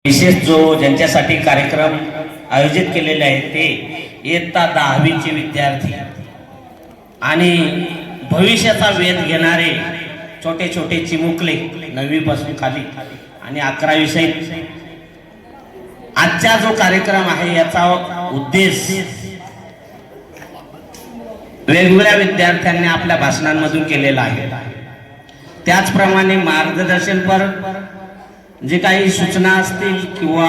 विशेष जो ज्यांच्यासाठी कार्यक्रम आयोजित केलेले आहेत ते इयत्ता 10वीचे विद्यार्थी आणि भविष्याचा वेध घेणारे छोटे छोटे चिमुकले 9वी पासून खाली आणि 11वी सहित आजचा जो कार्यक्रम आहे याचा उद्देश वेगवेगळ्या विद्यार्थ्यांनी आपल्या भाषणांमधून केलेला आहे। त्याचप्रमाणे मार्गदर्शनपर जे काही सूचना असतील किंवा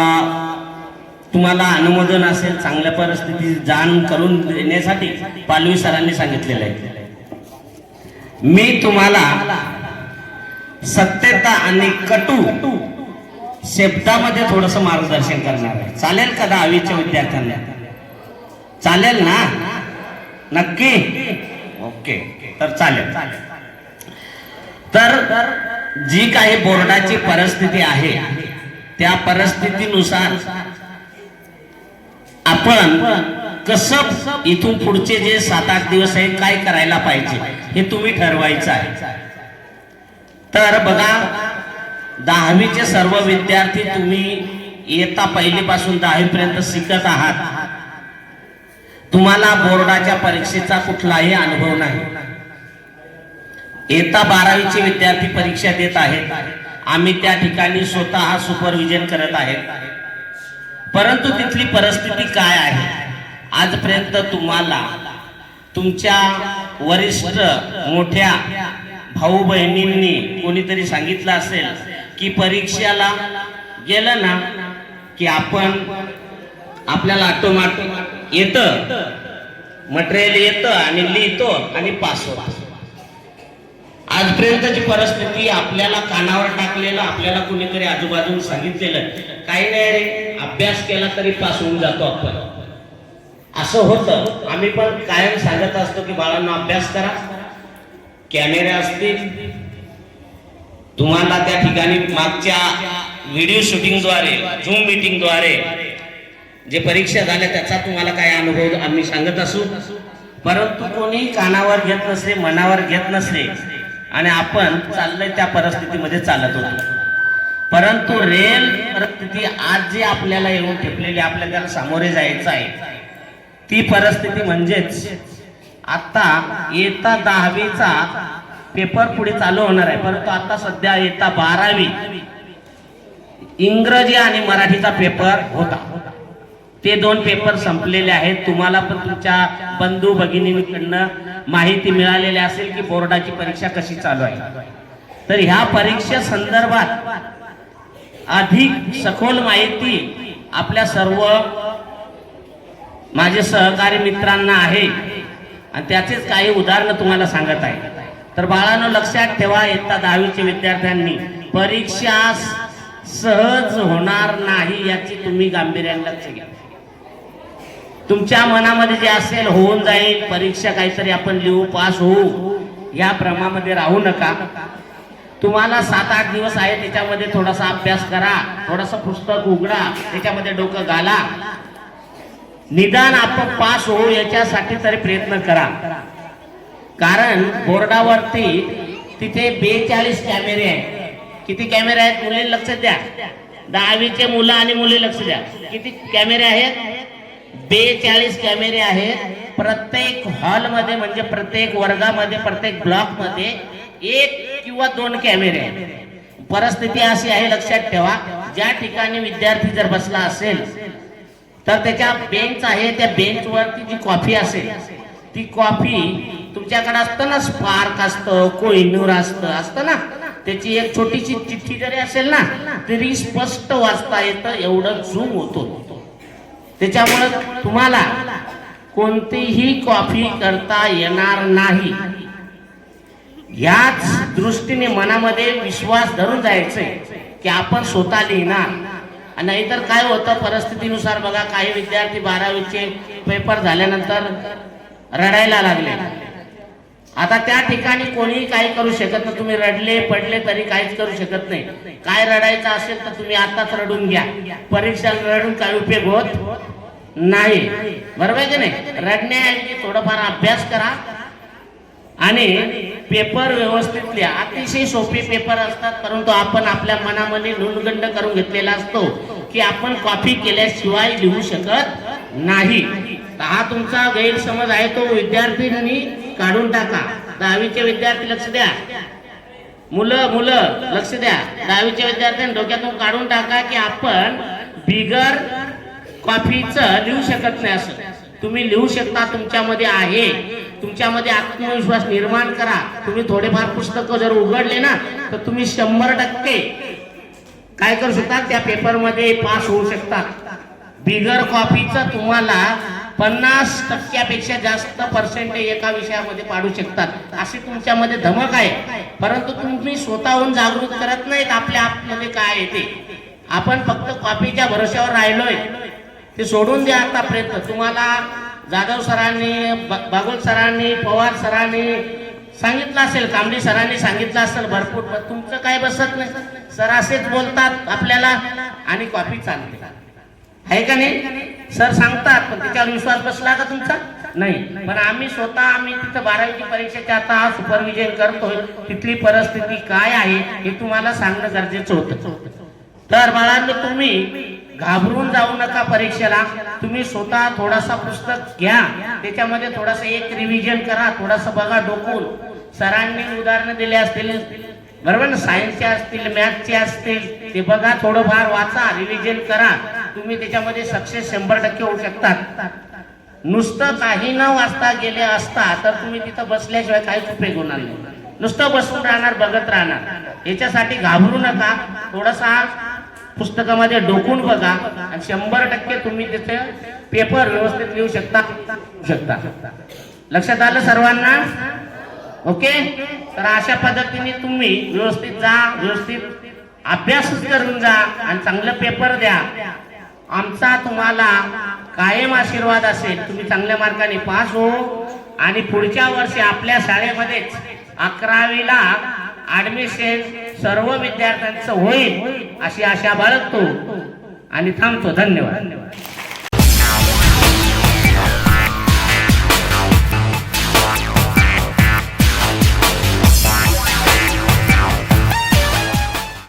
तुम्हाला अनुमोदन असेल चांगल्या परिस्थिती जाण करून देण्यासाठी पालवी सरांनी सांगितलेलं आहे। मी तुम्हाला सत्यता आणि कटू शब्दामध्ये थोडस मार्गदर्शन करणार आहे। चालेल का 10वीच्या विद्यार्थ्यांना? चालेल ना? नक्की? ओके, तर चालेल। तर जी काही बोर्डाची परिस्थिती आहे त्या परिस्थितीनुसार आपण कसं इथून पुढचे जे 7-8 दिवस आहे काय करायला पाहिजे हे तुम्ही ठरवायचं आहे। तर बघा 10वीचे सर्व विद्यार्थी तुम्ही इयत्ता 1 पासून 10वी पर्यंत शिकत आहात। तुम्हाला बोर्डाच्या परीक्षेचा कुठलाही अनुभव नाही। इयत्ता 12वीचे विद्यार्थी परीक्षा देत आहेत। आम्ही त्या ठिकाणी स्वतः सुपरविजन करत आहेत, परंतु तिथली परिस्थिती काय आहे आजपर्यंत तुम्हाला तुमच्या वरिष्ठ मोठ्या भाऊ बहिणींनी कोणीतरी सांगितलं असेल की परीक्षेला गेलं ना की आपल्याला ऑटोमॅटिक येतं, मटेरियल येतं आणि लिहितो आणि पास होतो। आजपर्यंतची परिस्थिती आपल्याला कानावर टाकलेलं, आपल्याला कुणीतरी आजूबाजून सांगितलेलं काही नाही रे, अभ्यास केला तरी पास होऊन जातो आपण, असं होतं। आम्ही पण कायम सांगत असतो की बाळांनो अभ्यास करा, कॅमेरे असतील, तुम्हाला त्या ठिकाणी मागच्या व्हिडिओ शूटिंगद्वारे झूम मीटिंगद्वारे जे परीक्षा झाल्या त्याचा तुम्हाला काय अनुभव आम्ही सांगत असू, परंतु कोणी कानावर घेत नसले, मनावर घेत नसले आणि आपण चाललंय त्या परिस्थितीमध्ये चालत होतो। परंतु रेल परिस्थिती आज जी आपल्याला येऊन ठेपलेली, आपल्याला त्याला सामोरे जायचं आहे ती परिस्थिती म्हणजेच आता इयत्ता 10वीचा पेपर पुढे चालू होणार आहे, परंतु आता सध्या इयत्ता 12वी इंग्रजी आणि मराठीचा पेपर होता, ते 2 पेपर संपलेले आहेत। तुम्हाला पण तुमच्या बंधू भगिनींकडनं माहिती मिळालेली असेल की बोर्डाची परीक्षा कशी चालू आहे। तर ह्या परीक्षे संदर्भात अधिक सखोल माहिती आपल्या सर्व माझे सहकारी मित्रांना आहे आणि त्याचेच काही उदाहरणं तुम्हाला सांगत आहे। तर बाळांनो लक्षात ठेवा, इयत्ता 10वीचे विद्यार्थ्यांनी परीक्षा सहज होणार नाही याची तुम्ही गांभीर्याने लक्ष घ्या। तुमच्या मनामध्ये जे असेल होऊन जाईल, परीक्षा काहीतरी आपण लिहू पास होऊ या भ्रमामध्ये राहू नका। तुम्हाला 7-8 दिवस आहे, त्याच्यामध्ये थोडासा अभ्यास करा, थोडंसं पुस्तक उघडा, त्याच्यामध्ये डोकं घाला, निदान आपण पास होऊ याच्यासाठी तरी प्रयत्न करा। कारण बोर्डावरती तिथे 42 कॅमेरे आहेत। किती कॅमेरे आहेत मुले लक्ष द्या, 10वीचे मुलं आणि मुली लक्ष द्या, किती कॅमेरे आहेत? 42 कॅमेरे आहेत। प्रत्येक हॉलमध्ये म्हणजे प्रत्येक वर्गामध्ये, प्रत्येक ब्लॉक मध्ये 1 किंवा 2 कॅमेरे आहेत। परिस्थिती अशी आहे, लक्षात ठेवा, ज्या ठिकाणी विद्यार्थी जर बसला असेल तर त्याच्या बेंच आहे, त्या बेंचवरती जी कॉफी असेल ती कॉफी तुमच्याकडे असतं ना, स्पार्क असतं, कोहिनूर असतं ना, त्याची एक छोटीशी चिठ्ठी जरी असेल ना तरी स्पष्ट वाचता येतं, एवढं झूम होतो। त्याच्यामुळे तुम्हाला कोणतीही कॉपी करता येणार नाही। याच दृष्टीने मनामध्ये विश्वास धरून जायचंय की आपण स्वतः लिहिणार। नाहीतर काय होतं परिस्थितीनुसार, बघा काही विद्यार्थी 12वीचे पेपर झाल्यानंतर रडायला लागले। आता त्या ठिकाणी कोणीही काही करू शकत नाही, तुम्ही रडले पडले तरी काहीच करू शकत नाही। काय रडायचं असेल तर तुम्ही आताच रडून घ्या, परीक्षा रडून काही उपयोग होत नाही, बरोबर आहे की नाही? रडण्याऐवजी थोडाफार अभ्यास करा आणि पेपर व्यवस्थित लिहा। अतिशय सोपे पेपर असतात, परंतु आपण आपल्या मनामध्ये न्यूनगंड करून घेतलेला असतो की आपण कॉपी केल्याशिवाय लिहू शकत नाही. तर हा तुमचा गैरसमज आहे, तो विद्यार्थ्यांनी काढून टाका. 10वीचे विद्यार्थी लक्ष द्या, मुलं लक्ष द्या. 10वीच्या विद्यार्थ्यांनी डोक्यातून काढून टाका की आपण बिगर कॉफीचं लिहू शकत नाही. असं तुम्ही लिहू शकता, तुमच्यामध्ये आहे. तुमच्यामध्ये आत्मविश्वास निर्माण करा. तुम्ही थोडेफार पुस्तकं जर उघडले ना तर तुम्ही 100% काय करू शकता, त्या पेपरमध्ये पास होऊ शकतात. बिगर कॉफीचं तुम्हाला 50% जास्त पर्सेंटेज एका विषयामध्ये पाडू शकतात. अशी तुमच्यामध्ये धमक आहे, परंतु तुम्ही स्वतःहून जागृत करत नाहीत आपल्या आतमध्ये काय आहे ते. आपण फक्त कॉपीच्या भरोश्यावर राहिलोय. ते सोडून द्या आता प्रयत्न. तुम्हाला जाधव सरांनी, बागुल सरांनी, पवार सरांनी सांगितलं असेल, कांबळे सरांनी सांगितलं असेल भरपूर, पण तुमचं काय बसत नाही. सर असेच बोलतात आपल्याला आणि कॉपी चालते, आहे का नाही? सर सांगतात, पण त्याच्यावर विश्वास बसला का तुमचा? नाही. पण आम्ही तिथं 12वीची परीक्षेच्या आता सुपरविजन करतोय. तिथली परिस्थिती काय आहे हे तुम्हाला सांगणं गरजेचं होतं. तर बाळांनो, तुम्ही घाबरून जाऊ नका परीक्षेला. तुम्ही स्वतः थोडासा पुस्तक घ्या, त्याच्यामध्ये थोडासा एक रिव्हिजन करा, थोडासा बघा डोकून. सरांनी उदाहरणं दिले असतील बरोबर ना, सायन्सचे असतील, मॅथचे असतील, ते बघा, थोडंफार वाचा, रिव्हिजन करा. तुम्ही त्याच्यामध्ये सक्सेस 100% होऊ शकतात. नुसतं काही न वाचता गेले असता तर तुम्ही तिथं बसल्याशिवाय काहीच उपयोग होणार नाही. नुसतं बसून राहणार, बघत राहणार. याच्यासाठी घाबरू नका. थोडासा पुस्तकामध्ये डोकून बघा आणि 100% तुम्ही तिथे पेपर व्यवस्थित लिहू शकता. लक्षात आलं सर्वांना? ओके. तर अशा पद्धतीने तुम्ही व्यवस्थित जा, व्यवस्थित अभ्यास करून जा आणि चांगलं पेपर द्या. आमचा तुम्हाला कायम आशीर्वाद असेल. तुम्ही चांगल्या मार्काने पास हो आणि पुढच्या वर्षी आपल्या शाळेमध्येच 11वीला ऍडमिशन सर्व विद्यार्थ्यांचं होईल अशी आशा बाळगतो आणि थांबतो. धन्यवाद.